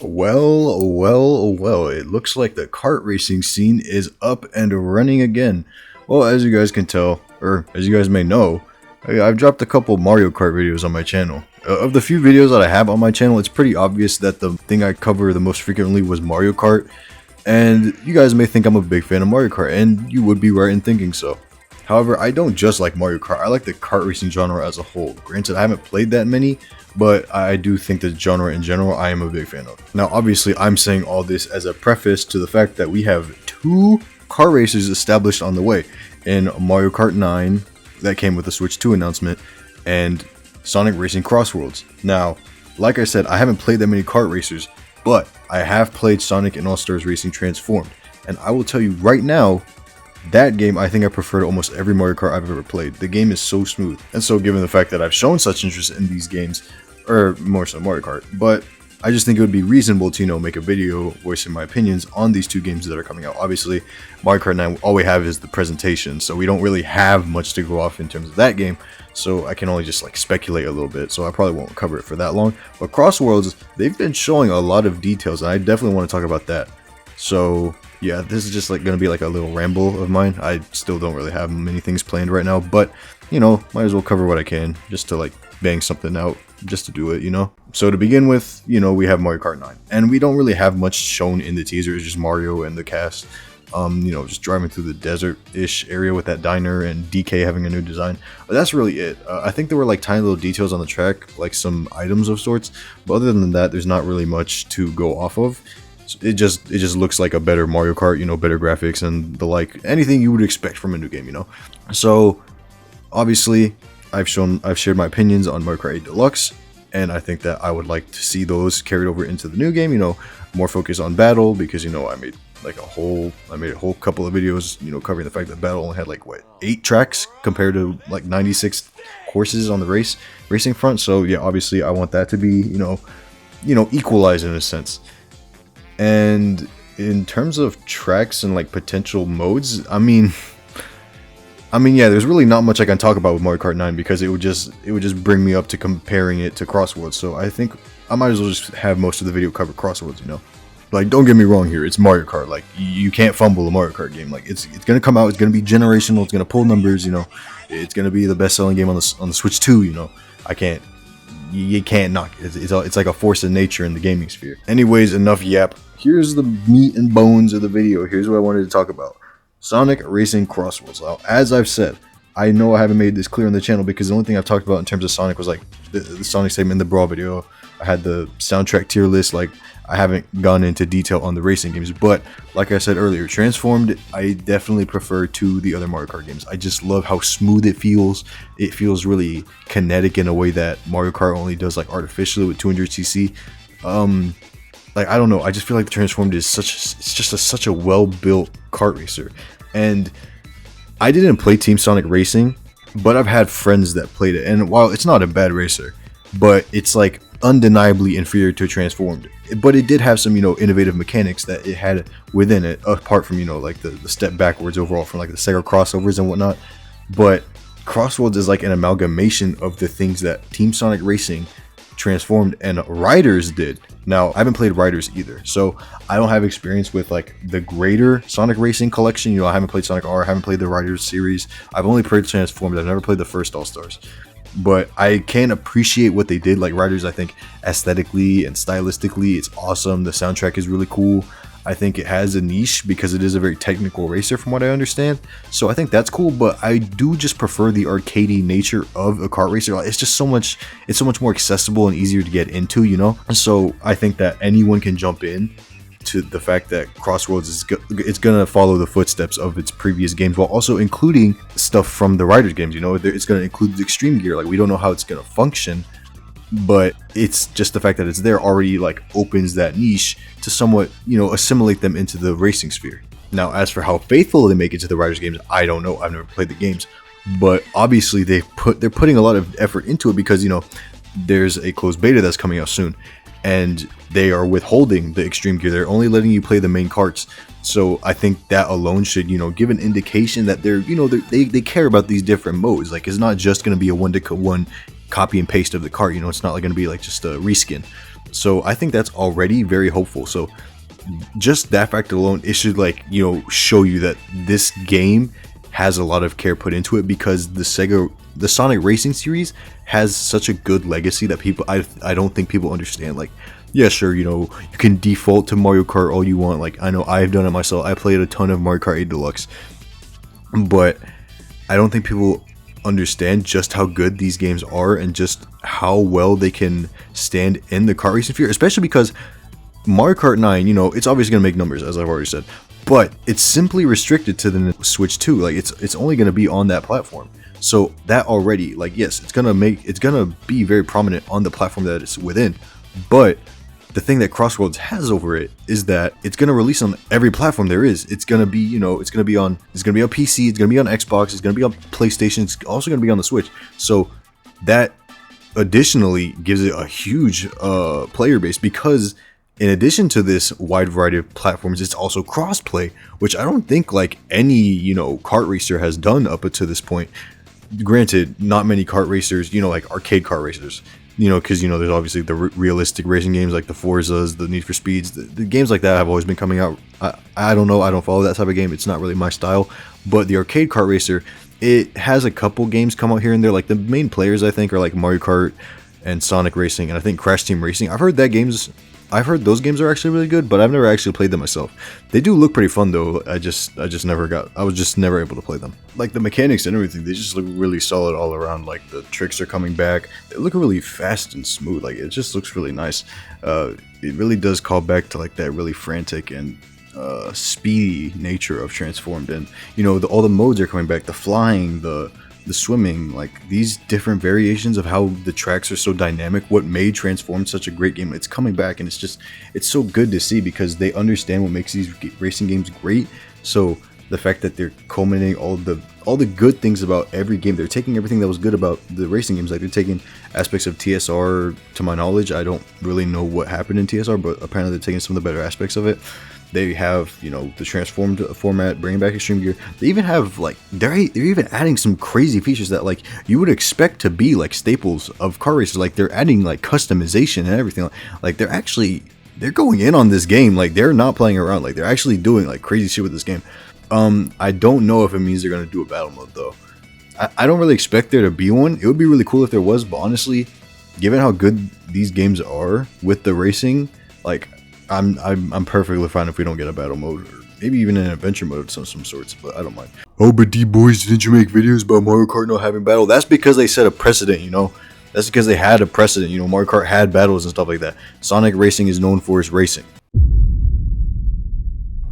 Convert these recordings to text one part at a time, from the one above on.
Well, it looks like the kart racing scene is up and running again. Well, as you guys can tell, or as you guys may know, I've dropped a couple Mario Kart videos on my channel. Of the few videos that I have on my channel, it's pretty obvious that the thing I cover the most frequently was Mario Kart. And you guys may think I'm a big fan of Mario Kart, and you would be right in thinking so. However, I don't just like Mario Kart, I like the kart racing genre as a whole. Granted, I haven't played that many, but I do think the genre in general I am a big fan of. Now, obviously, I'm saying all this as a preface to the fact that we have two car racers established on the way in Mario Kart 9 that came with the Switch 2 announcement and Sonic Racing Crossworlds. Now, like I said, I haven't played that many kart racers, but I have played Sonic and All-Stars Racing Transformed, and I will tell you right now, that game I think I prefer to almost every Mario Kart I've ever played. The game is so smooth, and so given the fact that I've shown such interest in these games, or more so Mario Kart, but I just think it would be reasonable to, make a video voicing my opinions on these two games that are coming out. Obviously, Mario Kart 9, all we have is the presentation, so we don't really have much to go off in terms of that game, so I can only just speculate a little bit, so I probably won't cover it for that long. But Crossworlds, they've been showing a lot of details, and I definitely want to talk about that. So yeah, this is just gonna be a little ramble of mine. I still don't really have many things planned right now, but might as well cover what I can just to bang something out, just to do it. So to begin with, we have Mario Kart 9, and we don't really have much shown in the teaser. It's just Mario and the cast, just driving through the desert-ish area with that diner and DK having a new design. But that's really it. I think there were tiny little details on the track, like some items of sorts, but other than that, there's not really much to go off of. It just looks like a better Mario Kart, better graphics and anything you would expect from a new game, So obviously I've shared my opinions on Mario Kart 8 Deluxe, and I think that I would like to see those carried over into the new game, more focus on battle, because I made a whole couple of videos, covering the fact that battle only had 8 tracks compared to 96 courses on the racing front. So yeah, obviously I want that to be, equalized in a sense. And in terms of tracks and potential modes, I mean, yeah, there's really not much I can talk about with Mario Kart 9 because it would just bring me up to comparing it to Crossworlds. So I think I might as well just have most of the video cover Crossworlds. Don't get me wrong here, it's Mario Kart. You can't fumble a Mario Kart game. It's gonna come out, it's gonna be generational, it's gonna pull numbers. It's gonna be the best-selling game on the Switch 2. You can't knock it. It's like a force of nature in the gaming sphere. Anyways, enough yap. Here's the meat and bones of the video. Here's what I wanted to talk about. Sonic Racing Crossworlds. Now, as I've said, I know I haven't made this clear on the channel because the only thing I've talked about in terms of Sonic was the Sonic segment in the Brawl video. I had the soundtrack tier list. I haven't gone into detail on the racing games, but like I said earlier, Transformed I definitely prefer to the other Mario Kart games. I just love how smooth it feels. It feels really kinetic in a way that Mario Kart only does artificially with 200cc. I don't know, I just feel like the Transformed is such a well-built kart racer. And I didn't play Team Sonic Racing, but I've had friends that played it, and while it's not a bad racer, but it's undeniably inferior to Transformed. But it did have some, innovative mechanics that it had within it, apart from, the step backwards overall from the Sega crossovers and whatnot. But Crossworlds is an amalgamation of the things that Team Sonic Racing, Transformed, and Riders did. Now, I haven't played Riders either, so I don't have experience with the greater Sonic Racing collection. I haven't played Sonic R, I haven't played the Riders series. I've only played Transformed. I've never played the first All-Stars. But I can appreciate what they did. Riders, I think aesthetically and stylistically, it's awesome. The soundtrack is really cool. I think it has a niche because it is a very technical racer from what I understand. So I think that's cool, but I do just prefer the arcadey nature of a kart racer. It's just so much more accessible and easier to get into, So I think that anyone can jump in to the fact that Crossworlds it's gonna follow the footsteps of its previous games while also including stuff from the Riders games. It's gonna include the extreme gear. We don't know how it's gonna function, but it's just the fact that it's there already opens that niche to somewhat assimilate them into the racing sphere. Now, as for how faithful they make it to the Riders games, I don't know. I've never played the games, but obviously they're putting a lot of effort into it because there's a closed beta that's coming out soon, and they are withholding the extreme gear. They're only letting you play the main karts. So I think that alone should, give an indication that they care about these different modes. It's not just going to be a one-to-one copy and paste of the kart. It's not going to be just a reskin. So I think that's already very hopeful. So just that fact alone, it should, like, you know, show you that this game has a lot of care put into it, because the Sonic Racing series has such a good legacy that I don't think people understand. Like, yeah, sure, you know, you can default to Mario Kart all you want. Like, I know I've done it myself. I played a ton of Mario Kart 8 Deluxe, but I don't think people understand just how good these games are and just how well they can stand in the kart racing sphere, especially because Mario Kart 9, you know, it's obviously going to make numbers, as I've already said, but it's simply restricted to the Switch 2. Like, it's only going to be on that platform. So that already, like, yes, it's going to be very prominent on the platform that it's within. But the thing that Crossroads has over it is that it's going to release on every platform there is. It's going to be, you know, it's going to be on PC, it's going to be on Xbox, it's going to be on PlayStation, it's also going to be on the Switch. So that additionally gives it a huge player base, because in addition to this wide variety of platforms, it's also crossplay, which I don't think like any, you know, kart racer has done up to this point. Granted, not many kart racers, you know, like arcade kart racers, you know, because, you know, there's obviously the realistic racing games like the Forzas, the Need for Speeds, the games like that have always been coming out. I don't know, I don't follow that type of game. It's not really my style. But the arcade kart racer, it has a couple games come out here and there. Like, the main players, I think, are like Mario Kart and Sonic Racing, and I think Crash Team Racing. I've heard those games are actually really good, but I've never actually played them myself. They do look pretty fun though. I was just never able to play them. Like, the mechanics and everything, they just look really solid all around. Like, the tricks are coming back. They look really fast and smooth. Like, it just looks really nice. It really does call back to like that really frantic and speedy nature of Transformed. And, you know, all the modes are coming back. The flying, the swimming, like these different variations of how the tracks are so dynamic, what made Transformed such a great game, it's coming back, and it's so good to see, because they understand what makes these racing games great. So the fact that they're culminating all the good things about every game, they're taking everything that was good about the racing games. Like, they're taking aspects of TSR. To my knowledge, I don't really know what happened in TSR, but apparently they're taking some of the better aspects of it. They have, you know, the Transformed format, bringing back Extreme Gear. They even have, like, they're even adding some crazy features that, like, you would expect to be, like, staples of car races. Like, they're adding, like, customization and everything. Like, they're going in on this game. Like, they're not playing around. Like, they're actually doing, like, crazy shit with this game. I don't know if it means they're going to do a battle mode, though. I don't really expect there to be one. It would be really cool if there was, but honestly, given how good these games are with the racing, like, I'm perfectly fine if we don't get a battle mode, or maybe even an adventure mode of some sorts, but I don't mind. Oh, but D-Boys, didn't you make videos about Mario Kart not having battle? That's because they set a precedent, you know? That's because they had a precedent, you know? Mario Kart had battles and stuff like that. Sonic Racing is known for its racing.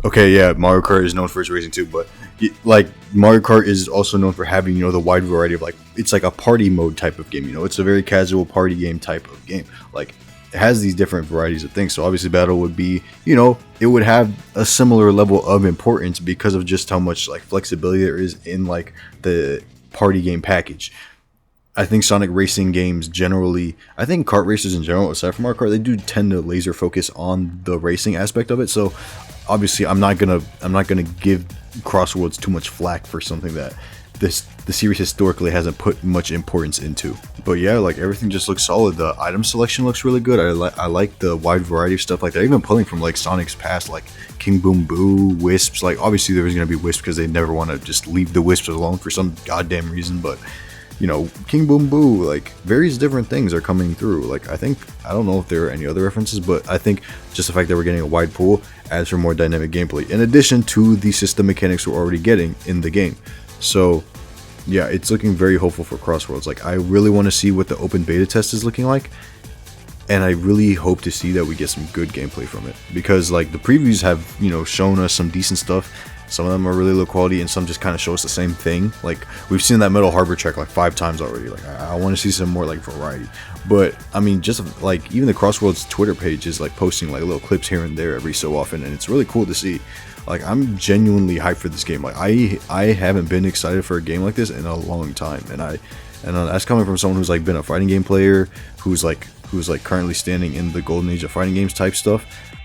Okay, yeah, Mario Kart is known for its racing too, but like, Mario Kart is also known for having, you know, the wide variety of, like, it's like a party mode type of game, you know? It's a very casual party game type of game. Like, it has these different varieties of things. So obviously battle would be, you know, it would have a similar level of importance because of just how much, like, flexibility there is in, like, the party game package. I think Sonic Racing games generally, I think kart racers in general, aside from Mario Kart, they do tend to laser focus on the racing aspect of it. So obviously I'm not gonna give Crossroads too much flack for something that the series historically hasn't put much importance into. But yeah, like, everything just looks solid. The item selection looks really good. I like the wide variety of stuff. Like, they're even pulling from, like, Sonic's past, like King Boom Boo, Wisps. Like, obviously there was gonna be Wisps because they never want to just leave the Wisps alone for some goddamn reason, but, you know, King Boom Boo, like, various different things are coming through. Like, I don't know if there are any other references, but I think just the fact that we're getting a wide pool adds for more dynamic gameplay, in addition to the system mechanics we're already getting in the game. So yeah, it's looking very hopeful for Crossroads. Like, I really want to see what the open beta test is looking like, and I really hope to see that we get some good gameplay from it, because, like, the previews have, you know, shown us some decent stuff. Some of them are really low quality, and some just kind of show us the same thing. Like, we've seen that Metal Harbor track like 5 times already. Like, I want to see some more, like, variety. But I mean, just like, even the Crossroads Twitter page is, like, posting, like, little clips here and there every so often, and it's really cool to see. Like, I'm genuinely hyped for this game. Like, I haven't been excited for a game like this in a long time, and that's coming from someone who's, like, been a fighting game player, who's currently standing in the golden age of fighting games type stuff.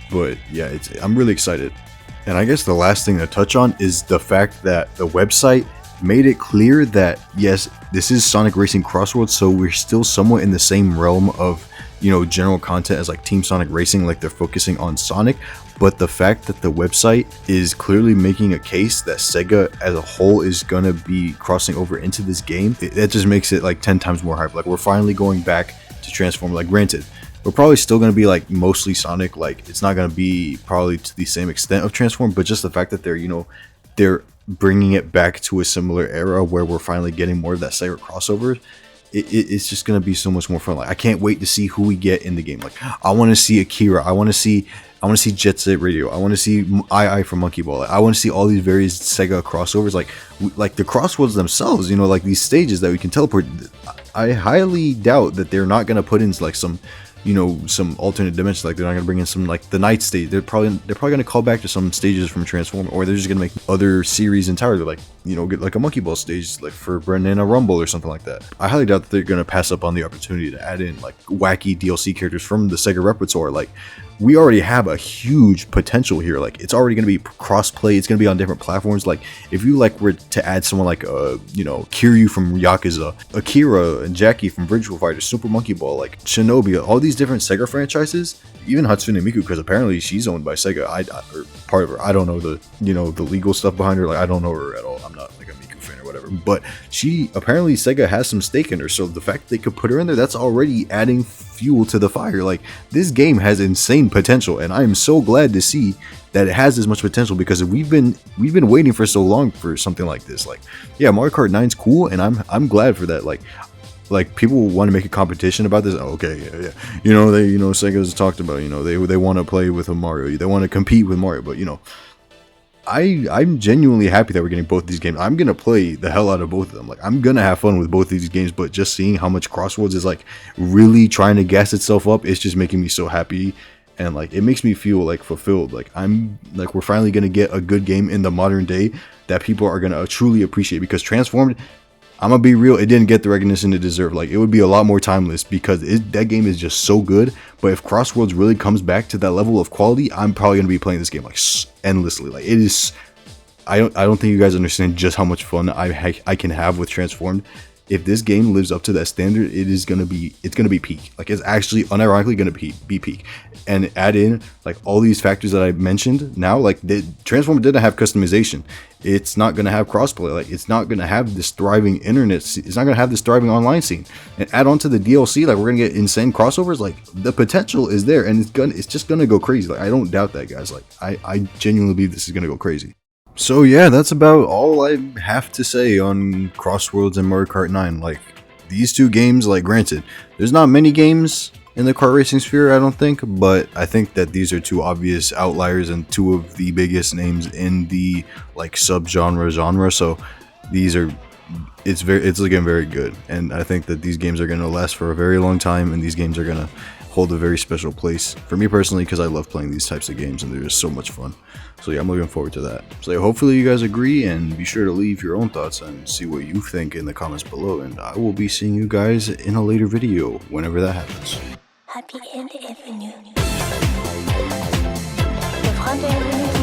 But yeah, I'm really excited. And I guess the last thing to touch on is the fact that the website made it clear that, yes, this is Sonic Racing Crossroads, so we're still somewhat in the same realm of general content as like Team Sonic Racing, like they're focusing on Sonic. But the fact that the website is clearly making a case that Sega as a whole is gonna be crossing over into this game, that just makes it like 10 times more hype. Like we're finally going back to Transform. Like granted, we're probably still going to be like mostly Sonic, like it's not going to be probably to the same extent of Transform, but just the fact that they're bringing it back to a similar era where we're finally getting more of that Sega crossover, it's just going to be so much more fun. Like I can't wait to see who we get in the game. Like I want to see Akira, I want to see Jet Set Radio, I want to see I from Monkey Ball, I want to see all these various Sega crossovers, like the crossroads themselves, like these stages that we can teleport. I highly doubt that they're not going to put in like some alternate dimensions. Like they're not gonna bring in some like the night stage. They're probably gonna call back to some stages from Transform, or they're just gonna make other series entirely, like get like a Monkey Ball stage like for Banana Rumble or something like that. I highly doubt that they're gonna pass up on the opportunity to add in like wacky DLC characters from the Sega repertoire. Like we already have a huge potential here. Like it's already gonna be cross-play. It's gonna be on different platforms. Like if you were to add someone like Kiryu from Yakuza, Akira and Jackie from Virtual Fighter, Super Monkey Ball, like Shinobi, all these different Sega franchises, even Hatsune Miku, because apparently she's owned by Sega. Or part of her. I don't know the legal stuff behind her. Like I don't know her at all. I'm not like a Miku fan or whatever. But she apparently Sega has some stake in her. So the fact they could put her in there, that's already adding fuel to the fire. Like this game has insane potential, and I am so glad to see that it has this much potential, because we've been waiting for so long for something like this. Like yeah, Mario Kart 9's cool, and I'm glad for that. Like people want to make a competition about this. Oh, okay, yeah. Sega's talked about, they want to play with a Mario, they want to compete with Mario, but I'm genuinely happy that we're getting both these games. I'm gonna play the hell out of both of them. Like I'm gonna have fun with both these games, but just seeing how much Crossroads is like really trying to gas itself up, it's just making me so happy, and like it makes me feel like fulfilled. Like we're finally gonna get a good game in the modern day that people are gonna truly appreciate, because Transformed, I'm gonna be real, it didn't get the recognition it deserved. Like it would be a lot more timeless, because that game is just so good. But if Crossroads really comes back to that level of quality, I'm probably gonna be playing this game like endlessly. Like it is, I don't think you guys understand just how much fun I can have with Transformed. If this game lives up to that standard, it's gonna be peak. Like it's actually unironically gonna be peak. And add in like all these factors that I mentioned now, like Transform didn't have customization. It's not gonna have crossplay. Like it's not gonna have this thriving internet. It's not gonna have this thriving online scene. And add on to the DLC, like we're gonna get insane crossovers. Like the potential is there, and it's just gonna go crazy. Like I don't doubt that, guys. Like I genuinely believe this is gonna go crazy. So yeah, that's about all I have to say on Crossroads and Mario Kart 9. Like these two games, like granted, there's not many games in the kart racing sphere, I don't think, but I think that these are two obvious outliers and two of the biggest names in the like subgenre genre. So it's looking very good, and I think that these games are going to last for a very long time, and these games are going to hold a very special place for me personally, because I love playing these types of games and they're just so much fun. So yeah, I'm looking forward to that. So yeah, hopefully you guys agree, and be sure to leave your own thoughts and see what you think in the comments below, and I will be seeing you guys in a later video whenever that happens. Happy End est venu. Le 21 minutes